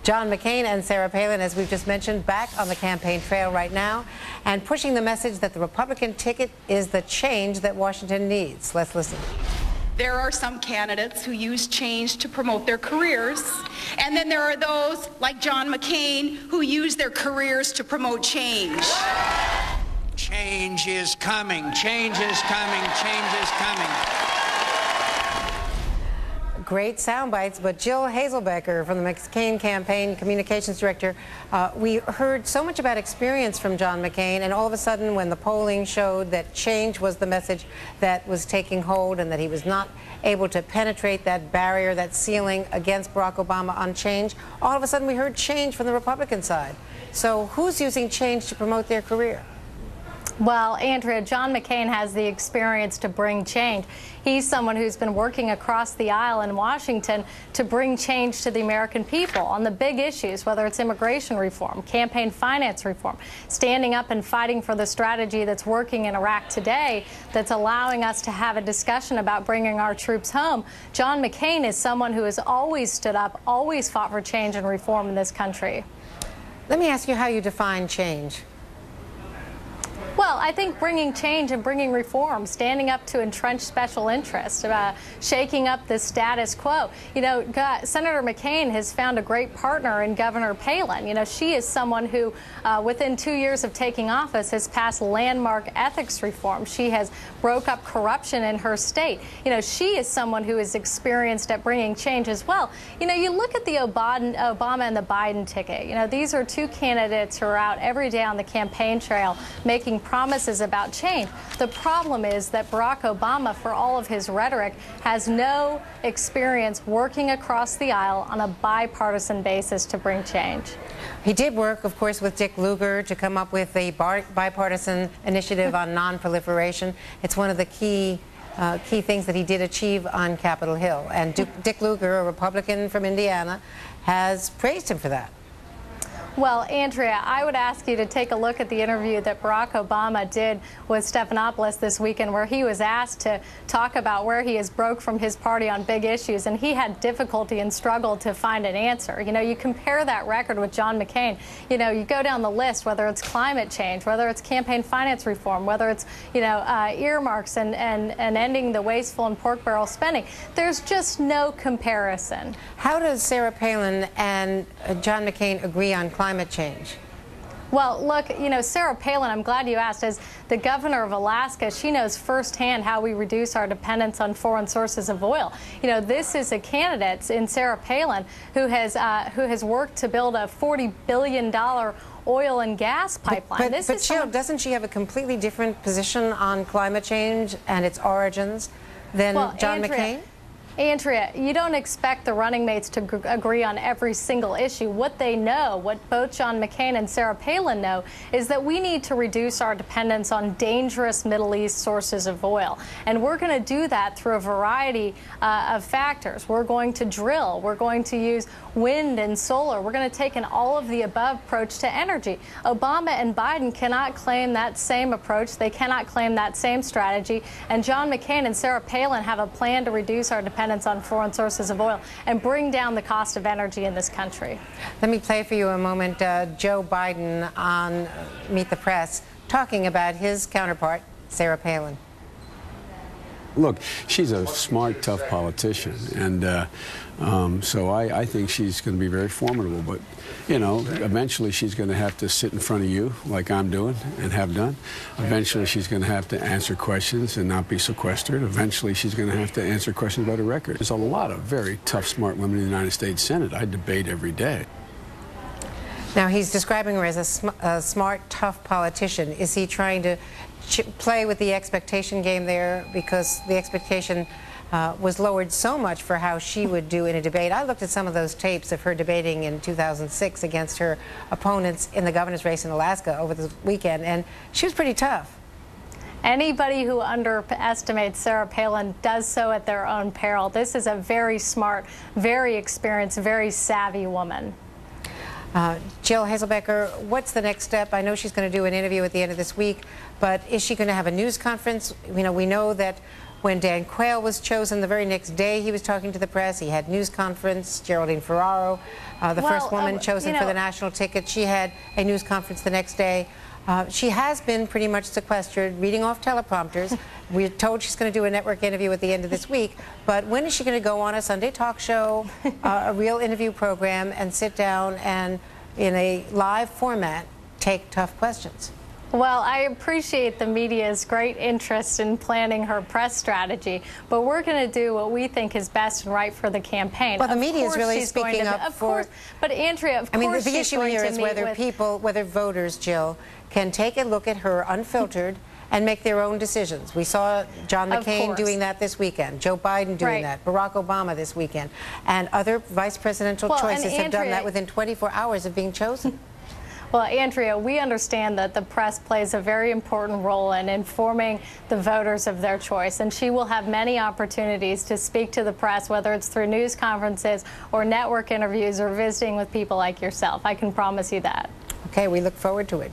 John McCain and Sarah Palin, as we've just mentioned, back on the campaign trail right now and pushing the message that the Republican ticket is the change that Washington needs. Let's listen. There are some candidates who use change to promote their careers, and then there are those, like John McCain, who use their careers to promote change. Change is coming. Change is coming. Change is coming. Great sound bites, but Jill Hazelbecker from the McCain campaign communications director, we heard so much about experience from John McCain, and all of a sudden when the polling showed that change was the message that was taking hold and that he was not able to penetrate that barrier, that ceiling against Barack Obama on change, all of a sudden we heard change from the Republican side. So who's using change to promote their career? Well, Andrea, John McCain has the experience to bring change. He's someone who's been working across the aisle in Washington to bring change to the American people on the big issues, whether it's immigration reform, campaign finance reform, standing up and fighting for the strategy that's working in Iraq today, that's allowing us to have a discussion about bringing our troops home. John McCain is someone who has always stood up, always fought for change and reform in this country. Let me ask you how you define change. Well, I think bringing change and bringing reform, standing up to entrenched special interests, shaking up the status quo. You know, Senator McCain has found a great partner in Governor Palin. You know, she is someone who, within 2 years of taking office, has passed landmark ethics reform. She has broke up corruption in her state. You know, she is someone who is experienced at bringing change as well. You know, you look at the Obama and the Biden ticket. You know, these are two candidates who are out every day on the campaign trail making promises about change. The problem is that Barack Obama, for all of his rhetoric, has no experience working across the aisle on a bipartisan basis to bring change. He did work, of course, with Dick Lugar to come up with a bipartisan initiative on non-proliferation. It's one of the key things that he did achieve on Capitol Hill. And Dick Lugar, a Republican from Indiana, has praised him for that. Well, Andrea, I would ask you to take a look at the interview that Barack Obama did with Stephanopoulos this weekend, where he was asked to talk about where he has broke from his party on big issues, and he had difficulty and struggled to find an answer. You know, you compare that record with John McCain. You know, you go down the list, whether it's climate change, whether it's campaign finance reform, whether it's, you know, earmarks and ending the wasteful and pork barrel spending. There's just no comparison. How does Sarah Palin and John McCain agree on climate change? Well, look, you know, Sarah Palin, I'm glad you asked. As the governor of Alaska, she knows firsthand how we reduce our dependence on foreign sources of oil. You know, this is a candidate in Sarah Palin who has worked to build a $40 billion oil and gas pipeline. But Jill, doesn't she have a completely different position on climate change and its origins than John McCain? Andrea, you don't expect the running mates to agree on every single issue. What they know, what both John McCain and Sarah Palin know, is that we need to reduce our dependence on dangerous Middle East sources of oil. And we're going to do that through a variety of factors. We're going to drill. We're going to use wind and solar. We're going to take an all-of-the-above approach to energy. Obama and Biden cannot claim that same approach. They cannot claim that same strategy. And John McCain and Sarah Palin have a plan to reduce our dependence on foreign sources of oil and bring down the cost of energy in this country. Let me play for you a moment Joe Biden on Meet the Press talking about his counterpart, Sarah Palin. Look, she's a smart, tough politician, and so I think she's going to be very formidable. But, you know, eventually she's going to have to sit in front of you, like I'm doing and have done. Eventually she's going to have to answer questions and not be sequestered. Eventually she's going to have to answer questions about her record. There's a lot of very tough, smart women in the United States Senate. I debate every day. Now, he's describing her as a smart, tough politician. Is he trying to play with the expectation game there, because the expectation was lowered so much for how she would do in a debate? I looked at some of those tapes of her debating in 2006 against her opponents in the governor's race in Alaska over the weekend, and she was pretty tough. Anybody who underestimates Sarah Palin does so at their own peril. This is a very smart, very experienced, very savvy woman. Jill Hazelbecker, what's the next step? I know she's going to do an interview at the end of this week, but is she going to have a news conference? You know, we know that when Dan Quayle was chosen. The very next day he was talking to the press. He had news conference. Geraldine Ferraro, the first woman chosen for the national ticket, she had a news conference the next day. She has been pretty much sequestered, reading off teleprompters. We're told she's going to do a network interview at the end of this week, but when is she going to go on a Sunday talk show, a real interview program, and sit down and, in a live format, take tough questions? Well, I appreciate the media's great interest in planning her press strategy, but we're going to do what we think is best and right for the campaign. Well, the media is really speaking up for... But Andrea, of course, I mean, the issue here is whether voters, Jill, can take a look at her unfiltered and make their own decisions. We saw John McCain doing that this weekend, Joe Biden doing that, Barack Obama this weekend, and other vice presidential choices have done that within 24 hours of being chosen. Well, Andrea, we understand that the press plays a very important role in informing the voters of their choice, and she will have many opportunities to speak to the press, whether it's through news conferences or network interviews or visiting with people like yourself. I can promise you that. Okay, we look forward to it.